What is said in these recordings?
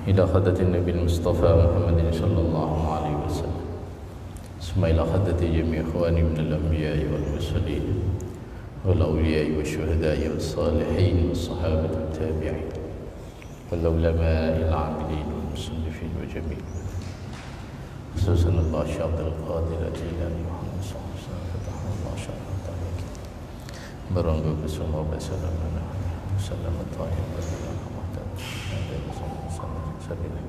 إلى خدة النبي المصطفى محمد صلى الله عليه وسلم، ثم إلى خدة جميع إخواني من الأنبياء والمرسلين والأولياء والشهداء والصالحين والصحابة والتابعين والعلماء العاملين والمصنفين وجميع، خصوصا الله شيخ عبد القادر الجيلاني محمد صلى الله عليه وسلم فتح الله شرح طريق برونغو بسم الله وسلم وسلم الطاهر سبيلا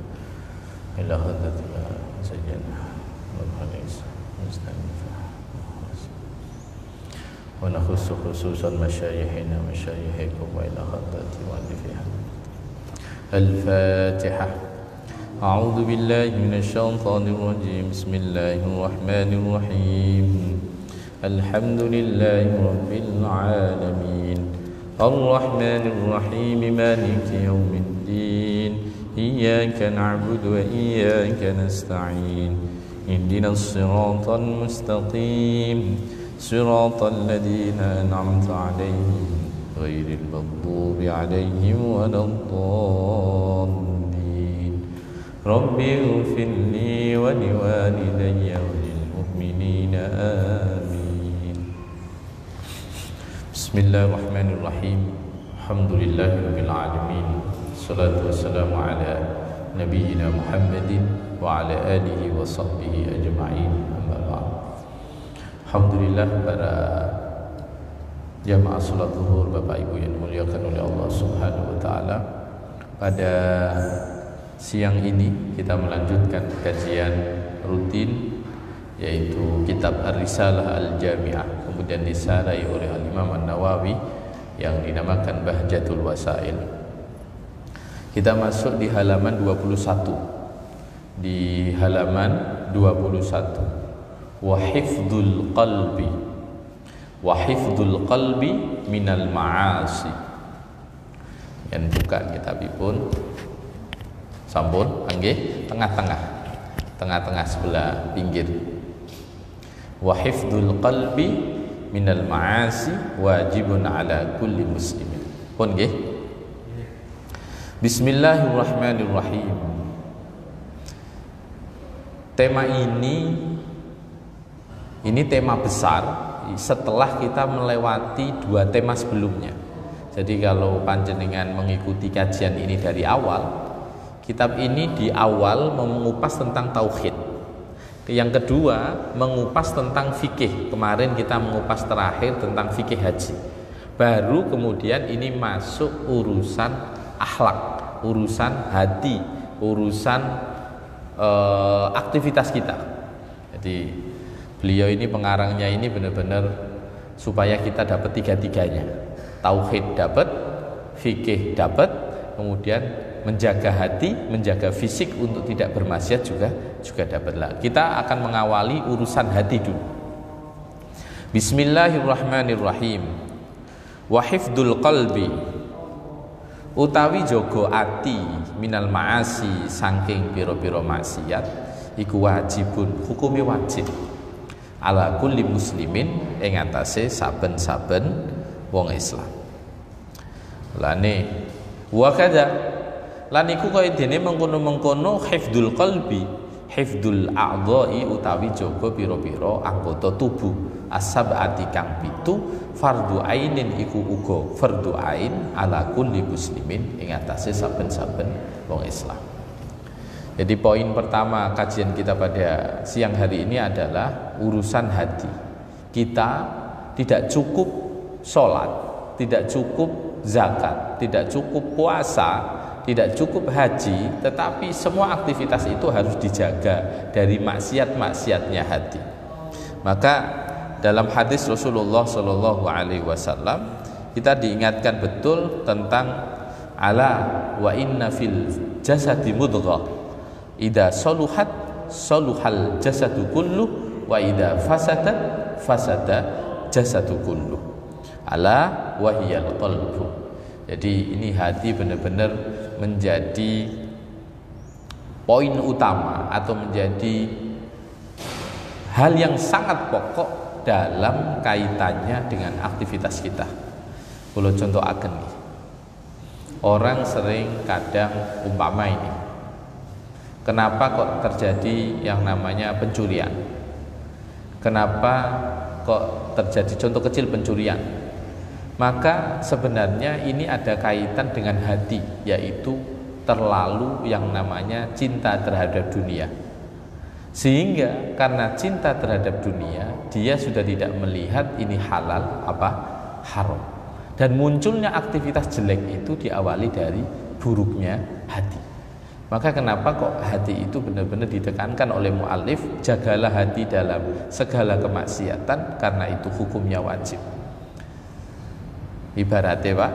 إلى خدة ما سجلنا والحديث مستنفع، ونخص خصوصا مشايخنا ومشايخكم وإلى خدة مؤلفها. الفاتحة. أعوذ بالله من الشيطان الرجيم. بسم الله الرحمن الرحيم. الحمد لله رب العالمين الرحمن الرحيم مالك يوم الدين إياك نعبد وإياك نستعين اهدنا الصراط المستقيم صراط الذين أنعمت عليهم غير المغضوب عليهم ولا الضالين. رب اغفر لي ولوالدي وللمؤمنين آمين. بسم الله الرحمن الرحيم. الحمد لله رب العالمين، الصلاة والسلام على نبينا محمد وعلى آله وصحبه أجمعين. أما بعد. Alhamdulillah para jamaah salat zuhur, Bapak Ibu yang dimuliakan oleh Allah Subhanahu wa taala. Pada siang ini kita melanjutkan kajian rutin yaitu kitab Ar-Risalah Al-Jami'ah, kemudian disarai oleh Al-Imam An-Nawawi yang dinamakan Bahjatul Wasail. Kita masuk di halaman 21. Di halaman 21. Wa hifdzul qalbi minal ma'asi. Yang buka kitabipun sampun nggih tengah-tengah sebelah pinggir. Wa hifdzul qalbi minal ma'asi wajibun ala kulli muslimin. Pun nggih. Bismillahirrahmanirrahim. Tema ini tema besar setelah kita melewati dua tema sebelumnya. Jadi kalau panjenengan mengikuti kajian ini dari awal, kitab ini di awal mengupas tentang tauhid. Yang kedua mengupas tentang fikih. Kemarin kita mengupas terakhir tentang fikih haji. Baru kemudian ini masuk urusan akhlak, urusan hati, urusan aktivitas kita. Jadi beliau ini pengarangnya ini benar-benar supaya kita dapat tiga-tiganya. Tauhid dapat, fikih dapat, kemudian menjaga hati, menjaga fisik untuk tidak bermaksiat juga dapatlah. Kita akan mengawali urusan hati dulu. Bismillahirrahmanirrahim. Wa hifdzul qalbi utawi jogo ati minal ma'asi saking pira-pira maksiat iku wajibun, hukume wajib ala kulli muslimin ing atase saben-saben wong Islam. Lane wa kadza lan iku kaya dene mengkono-mengkono hifdzul qalbi, hifdzul a'dha'i utawi jaga pira-pira anggota tubuh as-sab'ati kang pitu fardhu ainin iku uga fardhu ain ala kulli muslimin ing atase saben-saben wong Islam. Jadi poin pertama kajian kita pada siang hari ini adalah urusan hati. Kita tidak cukup sholat, tidak cukup zakat, tidak cukup puasa, tidak cukup haji, tetapi semua aktivitas itu harus dijaga dari maksiat-maksiatnya hati. Maka dalam hadis Rasulullah Shallallahu Alaihi Wasallam kita diingatkan betul tentang ala wa inna fil jasadi mudghah. Idza saluhat saluhal jasadu kullu wa idza fasadat fasada jasadu kullu. Ala wahiyal qalbu. Jadi ini hati benar-benar menjadi poin utama atau menjadi hal yang sangat pokok dalam kaitannya dengan aktivitas kita. Kalau contoh agen nih, orang sering kadang umpama ini kenapa kok terjadi yang namanya pencurian? Kenapa kok terjadi contoh kecil pencurian? Maka sebenarnya ini ada kaitan dengan hati, yaitu terlalu yang namanya cinta terhadap dunia. Sehingga karena cinta terhadap dunia, dia sudah tidak melihat ini halal apa haram. Dan munculnya aktivitas jelek itu diawali dari buruknya hati. Maka kenapa kok hati itu benar-benar ditekankan oleh mu'allif, jagalah hati dalam segala kemaksiatan karena itu hukumnya wajib. Ibaratnya Pak,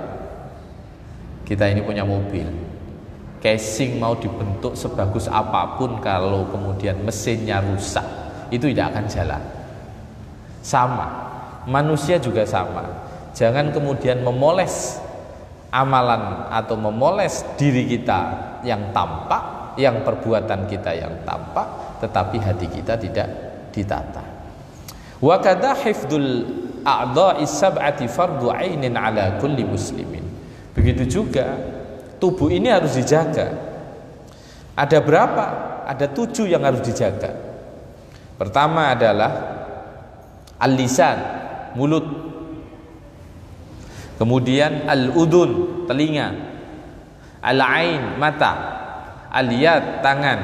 kita ini punya mobil, casing mau dibentuk sebagus apapun, kalau kemudian mesinnya rusak, itu tidak akan jalan. Sama, manusia juga sama. Jangan kemudian memoles amalan atau memoles diri kita yang tampak, yang perbuatan kita yang tampak, tetapi hati kita tidak ditata. Wa kadza hifdzul a'dha'i sab'ati fardhu 'ainin 'ala kulli muslimin. Begitu juga tubuh ini harus dijaga. Ada berapa? Ada 7 yang harus dijaga. Pertama adalah al-lisan, mulut. Kemudian al-udhun, telinga. Al-ain, mata. Al-yad, tangan.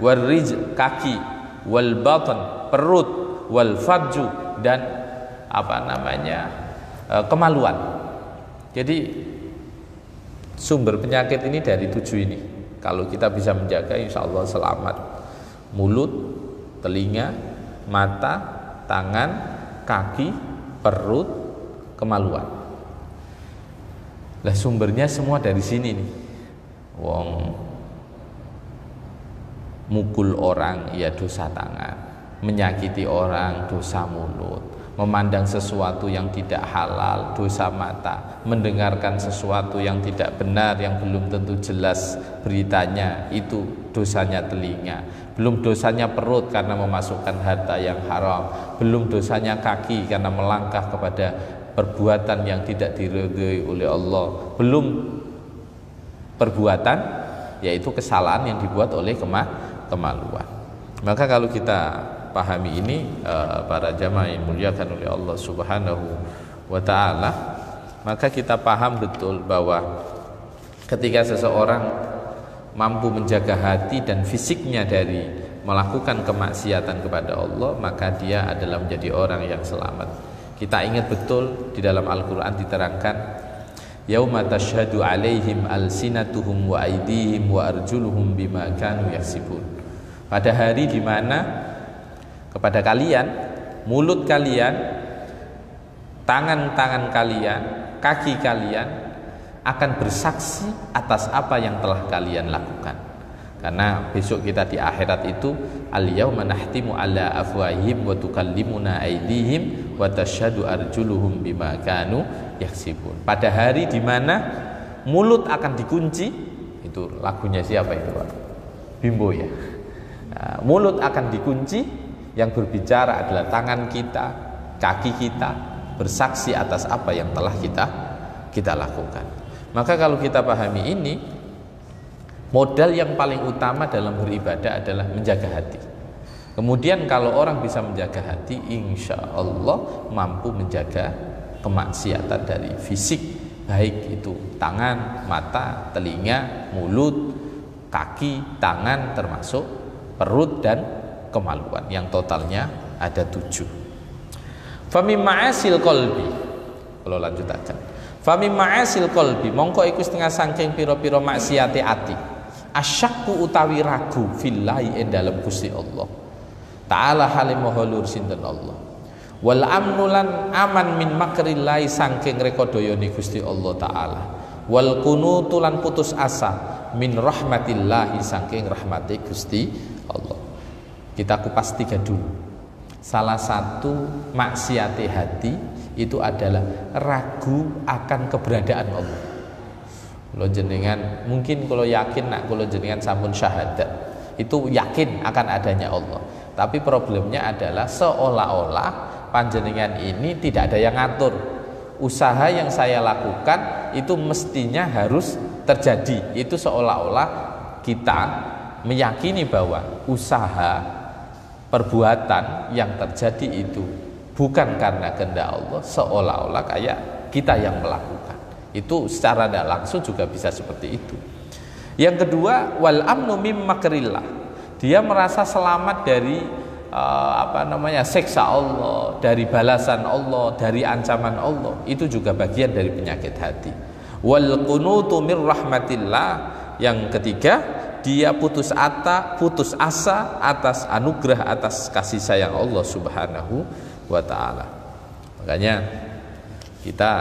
Wal-rijl, kaki. Wal-batan, perut. Wal-farju, dan kemaluan. Jadi sumber penyakit ini dari 7 ini. Kalau kita bisa menjaga, insya Allah selamat. Mulut, telinga, mata, tangan, kaki, perut, kemaluan. Lah sumbernya semua dari sini nih. Wong mukul orang ya dosa tangan, menyakiti orang dosa mulut, memandang sesuatu yang tidak halal dosa mata, mendengarkan sesuatu yang tidak benar yang belum tentu jelas beritanya itu dosanya telinga, belum dosanya perut karena memasukkan harta yang haram, belum dosanya kaki karena melangkah kepada perbuatan yang tidak diridhoi oleh Allah, belum perbuatan yaitu kesalahan yang dibuat oleh kemaluan. Maka kalau kita pahami ini, para jamaah yang dimuliakan oleh Allah Subhanahu wa ta'ala, maka kita paham betul bahwa ketika seseorang mampu menjaga hati dan fisiknya dari melakukan kemaksiatan kepada Allah, maka dia adalah menjadi orang yang selamat. Kita ingat betul di dalam Al-Quran diterangkan, yauma tashhadu alaihim alsinatuhum wa aydihim wa arjuluhum bima kanu yaksibun. Pada hari di mana kepada kalian, mulut kalian, tangan-tangan kalian, kaki kalian akan bersaksi atas apa yang telah kalian lakukan. Karena besok kita di akhirat itu al-yauma nahtimu ala afwahihim wa tukallimuna aydihim wa tashhadu arjuluhum bima kanu yaksibun. Pada hari di mana mulut akan dikunci, itu lagunya siapa itu Pak? Bimbo ya. Nah, mulut akan dikunci, yang berbicara adalah tangan kita, kaki kita, bersaksi atas apa yang telah kita lakukan. Maka kalau kita pahami ini, modal yang paling utama dalam beribadah adalah menjaga hati. Kemudian kalau orang bisa menjaga hati, insya Allah mampu menjaga kemaksiatan dari fisik, baik itu tangan, mata, telinga, mulut, kaki, tangan, termasuk perut dan kemaluan, yang totalnya ada 7. Fami ma'asil qalbi, kalau lanjut aja. Fami ma'asil qalbi, mongko iku setengah saking pira-pira maksiate ati. Asyakku utawi ragu fillahi ing dalem Gusti Allah Ta'ala halim maha lur sinten Allah. Wal amnulan aman min makrillahi saking rekodayane Gusti Allah Ta'ala. Wal kunutulan putus asa min rahmatillahi saking rahmati Gusti Allah. Kita kupas 3 dulu. Salah satu maksiate hati itu adalah ragu akan keberadaan Allah. Kalau jenengan mungkin kalau yakin nak kalau jenengan sampun syahadat itu yakin akan adanya Allah, tapi problemnya adalah seolah-olah panjenengan ini tidak ada yang ngatur. Usaha yang saya lakukan itu mestinya harus terjadi, itu seolah-olah kita meyakini bahwa usaha perbuatan yang terjadi itu bukan karena kehendak Allah, seolah-olah kayak kita yang melakukan. Itu secara tidak langsung juga bisa seperti itu. Yang kedua, wal amnu mim makrillah. Dia merasa selamat dari siksa Allah, dari balasan Allah, dari ancaman Allah. Itu juga bagian dari penyakit hati. Wal qunutu mir rahmatillah. Yang ketiga, dia putus asa atas anugerah, atas kasih sayang Allah Subhanahu wa ta'ala. Makanya kita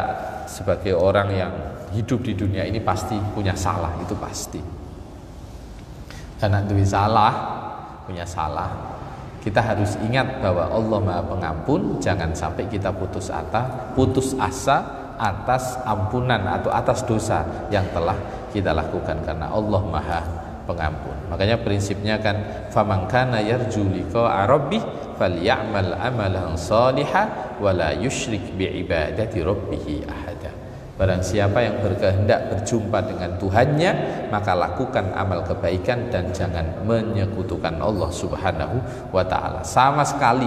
sebagai orang yang hidup di dunia ini pasti punya salah, itu pasti. Karena punya salah, kita harus ingat bahwa Allah Maha Pengampun. Jangan sampai kita putus asa atas ampunan atau atas dosa yang telah kita lakukan, karena Allah Maha Pengampun. Makanya prinsipnya kan, faman kana yarju liqa'a rabbih falyamal amalan shalihan wa la yusyrik bi ibadati rabbih ahada. Barang siapa yang berkehendak berjumpa dengan Tuhannya, maka lakukan amal kebaikan dan jangan menyekutukan Allah Subhanahu wa ta'ala sama sekali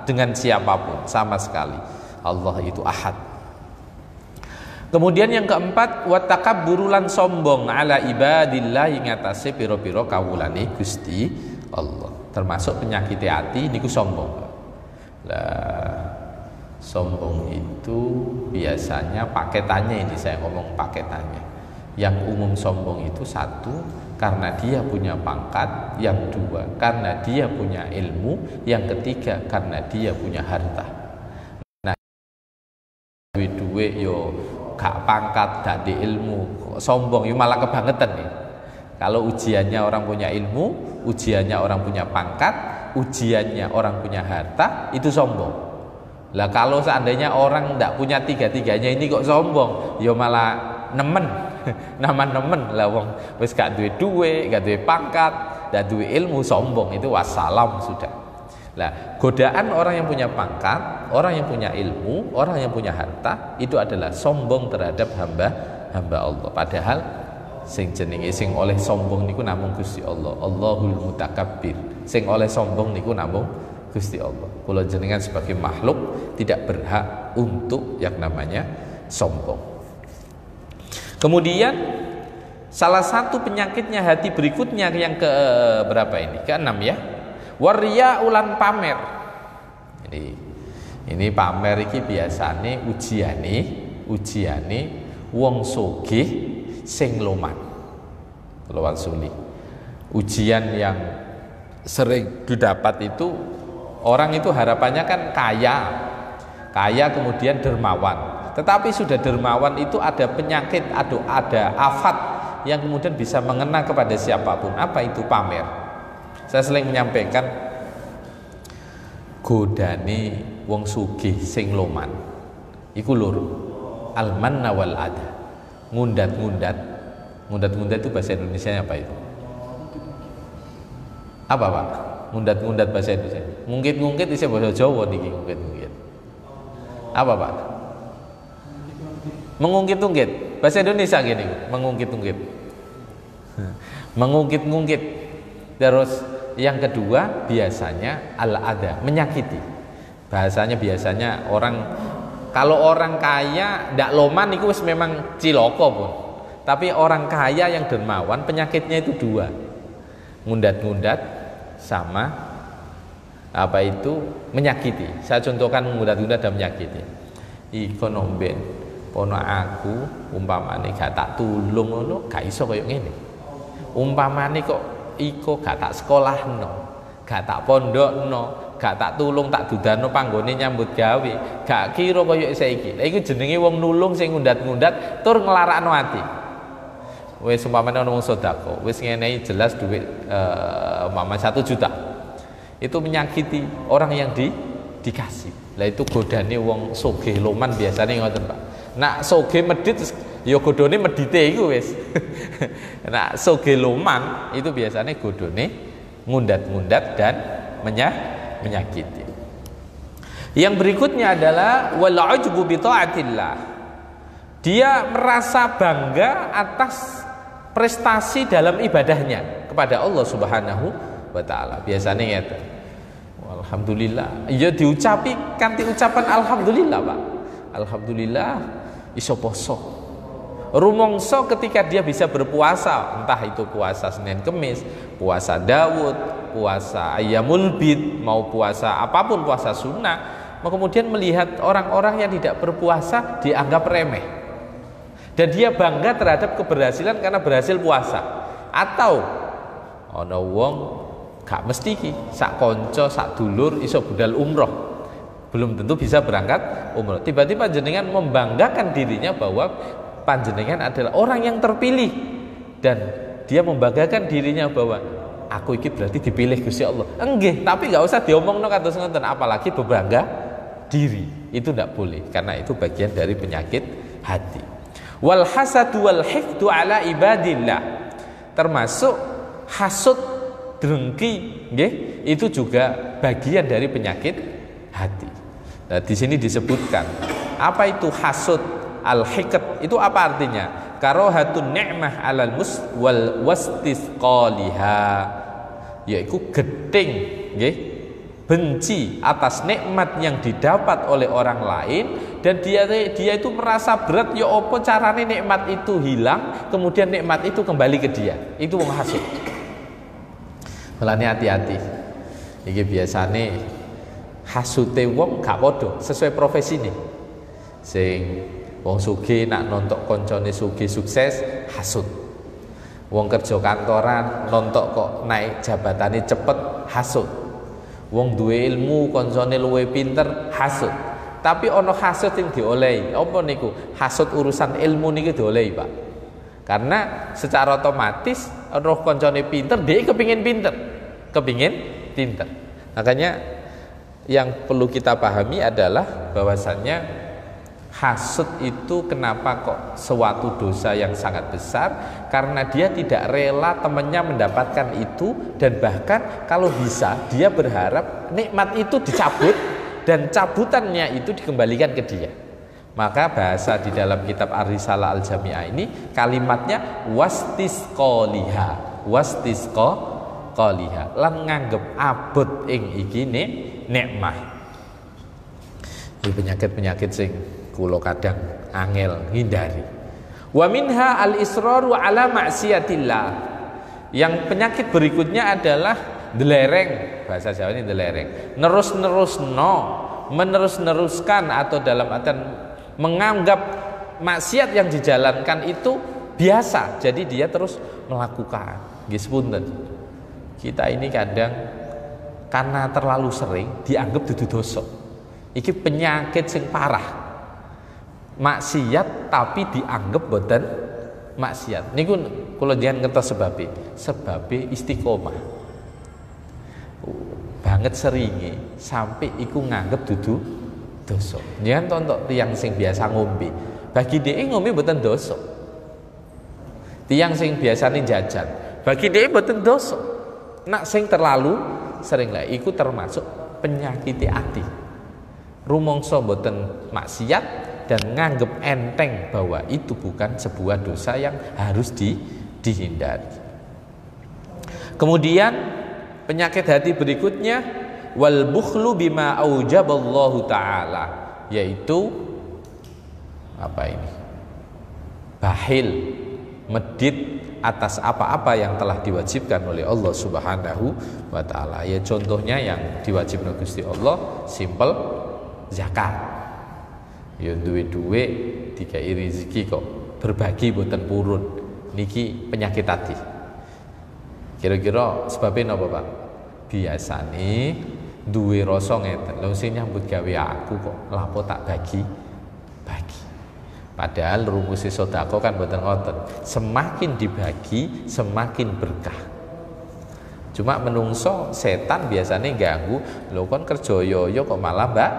dengan siapapun, sama sekali. Allah itu ahad. Kemudian yang keempat, wa takabburulan sombong ala ibadillah ing atase pira-pira kawulane Gusti Allah. Termasuk penyakit hati niku sombong. Lah sombong itu biasanya paketannya, ini saya ngomong paketannya. Yang umum sombong itu satu, karena dia punya pangkat. Yang dua, karena dia punya ilmu. Yang ketiga, karena dia punya harta. Nah, duit yo gak pangkat, gak di ilmu, sombong yo malah kebangetan nih. Kalau ujiannya orang punya ilmu, ujiannya orang punya pangkat, ujiannya orang punya harta, itu sombong. Lah kalau seandainya orang tidak punya tiga-tiganya ini kok sombong, ya malah nemen, nemen lah wong wis gak duwe, gak duwe pangkat, gak duwe ilmu, sombong, itu wassalam sudah. Lah godaan orang yang punya pangkat, orang yang punya ilmu, orang yang punya harta, itu adalah sombong terhadap hamba Allah. Padahal sing jenenge sing oleh sombong niku namung Gusti Allah. Allahul Mutakabbir. Sing oleh sombong niku namung Gusti Allah. Kula jenengan sebagai makhluk tidak berhak untuk yang namanya sombong. Kemudian salah satu penyakitnya hati berikutnya yang ke berapa ini? Keenam ya. Waria ulan pamer. Jadi ini pamer iki biasane ujiane wong sugih sing loman. Lawan suli. Ujian yang sering didapat itu, orang itu harapannya kan kaya kemudian dermawan. Tetapi sudah dermawan itu ada penyakit, ada afat yang kemudian bisa mengena kepada siapapun. Apa itu? Pamer. Saya sering menyampaikan, godane wong sugih sing loman iku loro, almanna wal ada. Ngundat itu bahasa Indonesianya apa itu? Apa Pak? Ngundat bahasa Indonesia. Ngungkit isi bahasa Jawa niki ngungkit. Apa Pak? Mengungkit-ungkit. Bahasa Indonesia gini, mengungkit-ungkit. Mengungkit-ungkit. Terus yang kedua biasanya al-adha, menyakiti. Biasanya orang, kalau orang kaya ndak loman itu memang ciloko pun. Tapi orang kaya yang dermawan penyakitnya itu dua. Ngundat-ngundat sama apa itu menyakiti. Saya contohkan ngundat-ngundat dan menyakiti. Iko nomben pono aku umpamane gak tak tulung ngono, gak iso koyo ngene. Umpamane kok iko gak tak sekolahno, gak tak pondokno, gak tak tulung, tak dudano panggone nyambut gawe, gak kira koyo saiki. Lha iku jenenge wong nulung sing ngundat-ngundat tur nglarakno ati. Wis umpamane ono wong sedekah, wis ngenehi jelas duit umpama 1 juta. Itu menyakiti orang yang dikasih. Lah itu godane wong sugih loman biasane ngoten, Pak. Nak sugih medhit ya godone medhite iku wis. Nak sugih loman itu biasanya godone ngundat-ngundat dan menyakiti. Yang berikutnya adalah wal ujbu bi taatillah. Dia merasa bangga atas prestasi dalam ibadahnya kepada Allah Subhanahu wa taala. Biasanya ngeten. Alhamdulillah. Ya diucapi kanthi ucapan alhamdulillah, Pak. Alhamdulillah iso poso. Rumongso ketika dia bisa berpuasa, entah itu puasa Senin Kemis, puasa Daud, puasa Ayyamul Bid, mau puasa apapun, puasa sunnah, kemudian melihat orang-orang yang tidak berpuasa dianggap remeh, dan dia bangga terhadap keberhasilan karena berhasil puasa. Atau ana wong gak mesti ki sak konco sak dulur iso budal umroh, belum tentu bisa berangkat umroh, tiba-tiba jenengan membanggakan dirinya bahwa panjenengan adalah orang yang terpilih, dan dia membanggakan dirinya bahwa aku iki berarti dipilih Gusti Allah. Enggih, tapi nggak usah diomongno kados ngoten, apalagi berbangga diri. Itu tidak boleh, karena itu bagian dari penyakit hati. Wal hasadu wal hifdu ala ibadillah, termasuk hasud, dengki, nggih, itu juga bagian dari penyakit hati. Nah, di sini disebutkan apa itu hasud. Al-hiqd itu apa artinya? Karahatun ni'mah 'alal mus wal wastisqaliha, yaitu gething, nggih, benci atas nikmat yang didapat oleh orang lain, dan dia itu merasa berat, ya apa carane nikmat itu hilang kemudian nikmat itu kembali ke dia. Itu wong hasud. Mulane hati-hati. Iki biasane hasute wong gak padha sesuai profesine. Sing wong sugih nak nontok koncone sugih sukses, hasud. Wong kerja kantoran nontok kok naik jabatane cepet, hasud. Wong duwe ilmu koncone luwe pinter, hasud. Tapi ono hasud yang diolehi. Apa niku? Hasud urusan ilmu niki diolehi, Pak. Karena secara otomatis roh koncone pinter, dia kepingin pinter. Makanya yang perlu kita pahami adalah bahwasannya hasud itu kenapa kok suatu dosa yang sangat besar, karena dia tidak rela temannya mendapatkan itu, dan bahkan kalau bisa dia berharap nikmat itu dicabut dan cabutannya itu dikembalikan ke dia. Maka bahasa di dalam kitab Ar-Risalah Al-Jami'ah ini kalimatnya wastisqaliha, lan nganggep abot ing iki nikmah. Ini penyakit-penyakit sing kulo kadang angel hindari. Wa minha al-israru ala ma'siyatillah. Yang penyakit berikutnya adalah delereng, bahasa Jawa ini delereng. Menerus-neruskan, atau dalam artian menganggap maksiat yang dijalankan itu biasa, jadi dia terus melakukan. Nggih sepunten. Kita ini kadang karena terlalu sering dianggap dudu dosa. Iki penyakit sing parah. Maksiat tapi dianggap boten maksiat. Niku kula jenengan ngertos sebabe istiqomah. Banget seringe sampai iku nganggep dudu dosa. Jenengan tontok tiyang sing biasa ngombe, bagi dhek ngombe boten dosa. Tiyang sing biasane jajan, bagi dhek boten dosa. Nak sing terlalu sering lah iku termasuk penyakit ati. Rumangsa boten maksiat dan nganggep enteng bahwa itu bukan sebuah dosa yang harus dihindari. Kemudian penyakit hati berikutnya wal bukhlu bima aujaballahu taala, yaitu apa ini? Bakhil, medit atas apa-apa yang telah diwajibkan oleh Allah Subhanahu wa taala. Ya contohnya yang diwajibkan Gusti Allah simpel, zakat. Ya duwe dikai rezeki kok berbagi boten purun, niki penyakit hati. Kira-kira sebabnya apa, Pak? Biasane duwe rasa ngeten, lho sing nyambut gawe aku kok lapo tak bagi. Padahal rumusé sedekah kan boten ngoten. Semakin dibagi semakin berkah. Cuma menungso setan biasanya ganggu, lho kon kerja yo kok malah mbak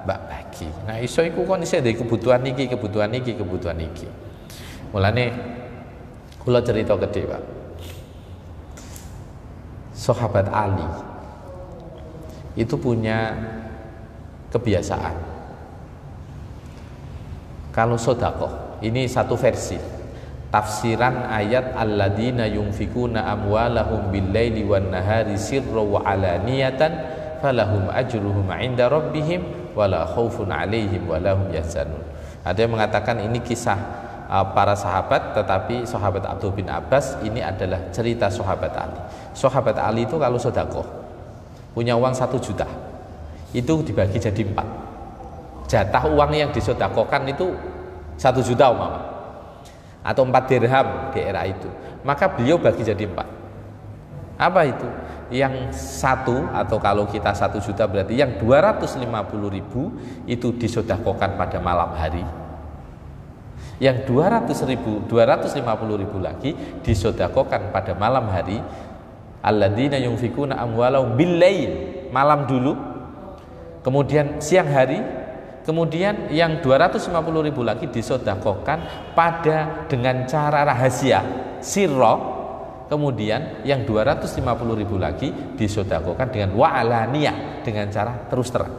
bagi. Nah iso iku kon isih ndek kebutuhan iki. Mulane kula cerita gede, Pak. Sahabat Ali itu punya kebiasaan. Kalau sedekah, ini satu versi. tafsiran ayat alladzina yunfikuna amwalahum bil-laili wan-nahari sirran wa alaniyatan falahum ajruhum 'inda rabbihim wala khaufun 'alaihim wala hum yahzanun. Ada yang mengatakan ini kisah para sahabat, tetapi sahabat Abdullah bin Abbas ini adalah cerita sahabat Ali. Sahabat Ali itu kalau sedekah punya uang 1 juta, itu dibagi jadi 4. Jatah uang yang disedekahkan itu 1 juta umpama, atau 4 dirham di era itu, maka beliau bagi jadi 4. Apa itu? Yang 1, atau kalau kita 1 juta berarti yang 250.000 itu disedekahkan pada malam hari. Yang 250.000 lagi disedekahkan pada malam hari. Alladzina yunfikuna amwalahum bil-lail, malam dulu. Kemudian siang hari. Kemudian yang 250.000 lagi disedekahkan pada dengan cara rahasia, sirra. Kemudian yang 250.000 lagi disedekahkan dengan wa'alaniyah, dengan cara terus terang.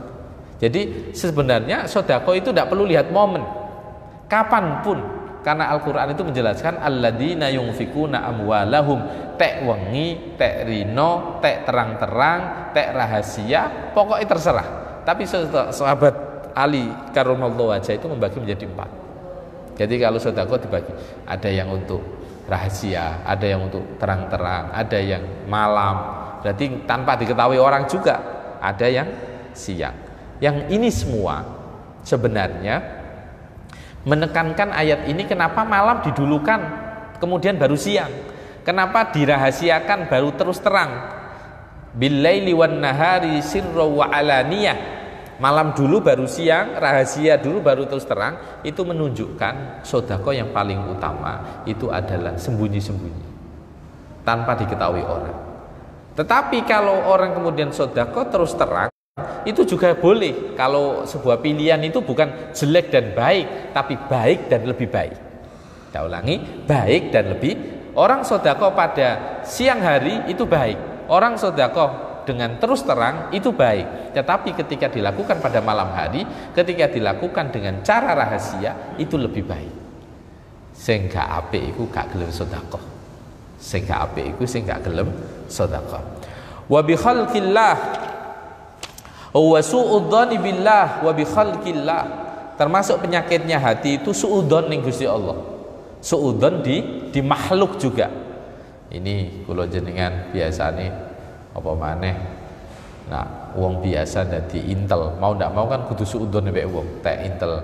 Jadi sebenarnya sedekah itu tidak perlu lihat momen, kapanpun, karena Al-Quran itu menjelaskan alladzina yunfikuna amwalahum, tek wengi, tek rino, tek terang-terang, tek rahasia, pokoknya terserah. Tapi sahabat Ali karramallahu wajhah itu membagi menjadi 4. Jadi kalau sedekah dibagi, ada yang untuk rahasia, ada yang untuk terang-terang, ada yang malam, berarti tanpa diketahui orang juga, ada yang siang. Yang ini semua sebenarnya menekankan ayat ini kenapa malam didulukan kemudian baru siang, kenapa dirahasiakan baru terus terang, bil-laili wan-nahari sirra wa alaniyah, malam dulu baru siang, rahasia dulu baru terus terang. Itu menunjukkan sedekah yang paling utama itu adalah sembunyi-sembunyi, tanpa diketahui orang. Tetapi kalau orang kemudian sedekah terus terang, itu juga boleh. Kalau sebuah pilihan itu bukan jelek dan baik, tapi baik dan lebih baik. Kita ulangi, baik dan lebih. Orang sedekah pada siang hari itu baik, orang sedekah dengan terus terang itu baik. Tetapi ketika dilakukan pada malam hari, ketika dilakukan dengan cara rahasia, itu lebih baik. Sing gak apik iku gak gelem sedekah. Sing gak apik iku sing gak gelem sedekah. Wa bi khalqillah wa su'udzani billah wa bi khalqillah. Termasuk penyakitnya hati itu suudzon ning Gusti Allah. Suudzon di makhluk juga. Ini kula jenengan biasane apa maneh. Nah, wong biasa dadi intel, mau ndak mau kan kudu suudzon mbek wong. Tek intel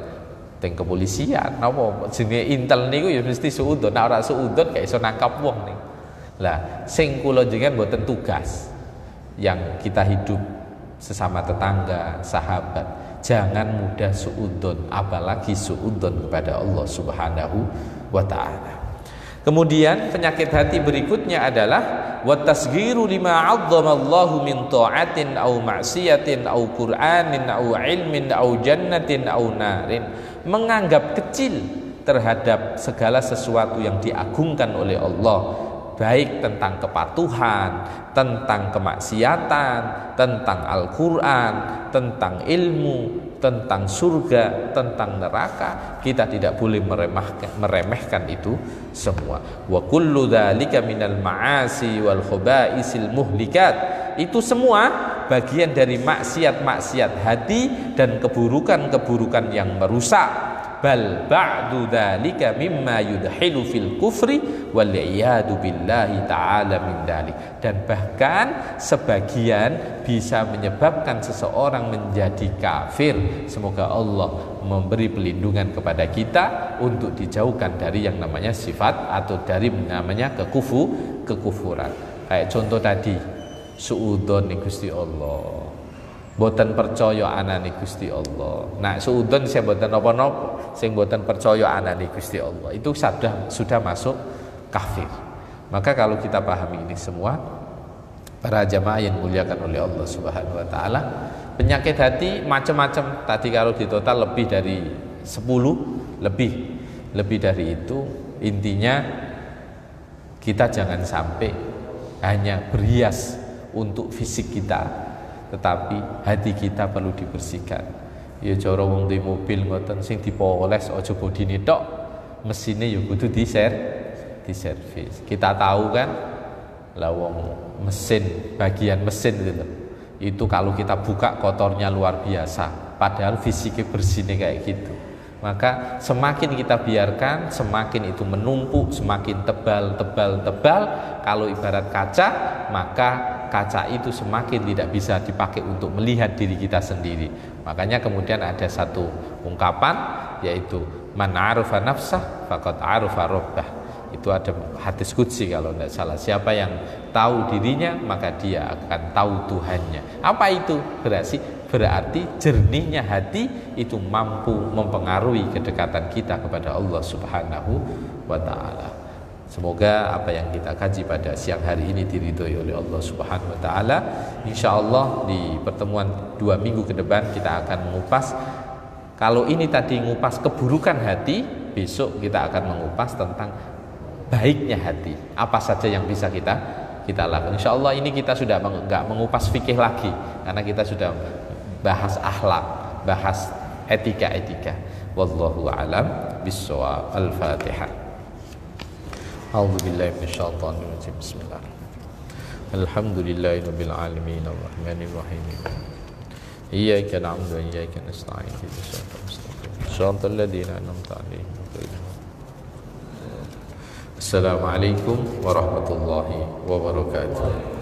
teng kepolisian napa jenenge intel niku ya mesti suudzon. Nek ora suudzon gak iso nangkap wong ning. Lah, sing kula jenengan mboten tugas yang kita hidup sesama tetangga, sahabat, jangan mudah suudzon, apalagi suudzon kepada Allah Subhanahu wa taala. Kemudian penyakit hati berikutnya adalah wa tasghiru lima 'azzamallahu min ta'atin au ma'siyatin au qur'anin au ilmin au jannatin au narin. Menganggap kecil terhadap segala sesuatu yang diagungkan oleh Allah, baik tentang kepatuhan, tentang kemaksiatan, tentang Al-Quran, tentang ilmu, tentang surga, tentang neraka. Kita tidak boleh meremehkan itu semua. Wa kullu dzalika minal ma'asi wal khaba'isil muhlikat. Itu semua bagian dari maksiat-maksiat hati dan keburukan-keburukan yang merusak. Bal ba'du dzalika mimma yudhilu fil kufri wal iyadu billahi ta'ala min dzalik. Dan bahkan sebagian bisa menyebabkan seseorang menjadi kafir. Semoga Allah memberi pelindungan kepada kita untuk dijauhkan dari yang namanya sifat atau dari namanya kekufuran. Kayak contoh tadi, suudzon ning Gusti Allah, boten percaya anane Gusti Allah. Nah, suudzon saya boten napa-napa, sing boten percaya anane Gusti Allah itu sudah masuk kafir. Maka kalau kita pahami ini semua, para jamaah yang muliakan oleh Allah Subhanahu wa taala, penyakit hati macam-macam. Tadi kalau di total lebih dari 10, lebih dari itu. Intinya kita jangan sampai hanya berhias untuk fisik kita, tetapi hati kita perlu dibersihkan. Ya cara wong di mobil ngoten sing dipoles aja bodine tok, mesine ya kudu diservis. Kita tahu kan, lawang mesin, bagian mesin gitu, itu kalau kita buka kotornya luar biasa, padahal fisiknya bersihnya kayak gitu. Maka semakin kita biarkan, semakin itu menumpuk, semakin tebal. Kalau ibarat kaca, maka kaca itu semakin tidak bisa dipakai untuk melihat diri kita sendiri. Makanya kemudian ada satu ungkapan, yaitu man arufa nafsah faqad arufa rabbah. Itu ada hadis qudsi kalau tidak salah. Siapa yang tahu dirinya, maka dia akan tahu Tuhannya. Apa itu? Berarti jernihnya hati itu mampu mempengaruhi kedekatan kita kepada Allah Subhanahu wa ta'ala. Semoga apa yang kita kaji pada siang hari ini diridhoi oleh Allah Subhanahu wa ta'ala. Insyaallah di pertemuan 2 minggu ke depan kita akan mengupas, kalau ini tadi mengupas keburukan hati, besok kita akan mengupas tentang baiknya hati. Apa saja yang bisa kita lakukan. Insyaallah ini kita sudah enggak mengupas fikih lagi, karena kita sudah bahas akhlak, bahas etika. Wallahu a'lam bissawab. Al-Fatihah. A'udzubillahi minasyaitonir rajim. Bismillah. Alhamdulillahirabbil alamin arrahmanir rahim. Iyyaka na'budu wa iyyaka nasta'in. Shiratal ladzina an'amta 'alaihim. Assalamualaikum warahmatullahi wabarakatuh.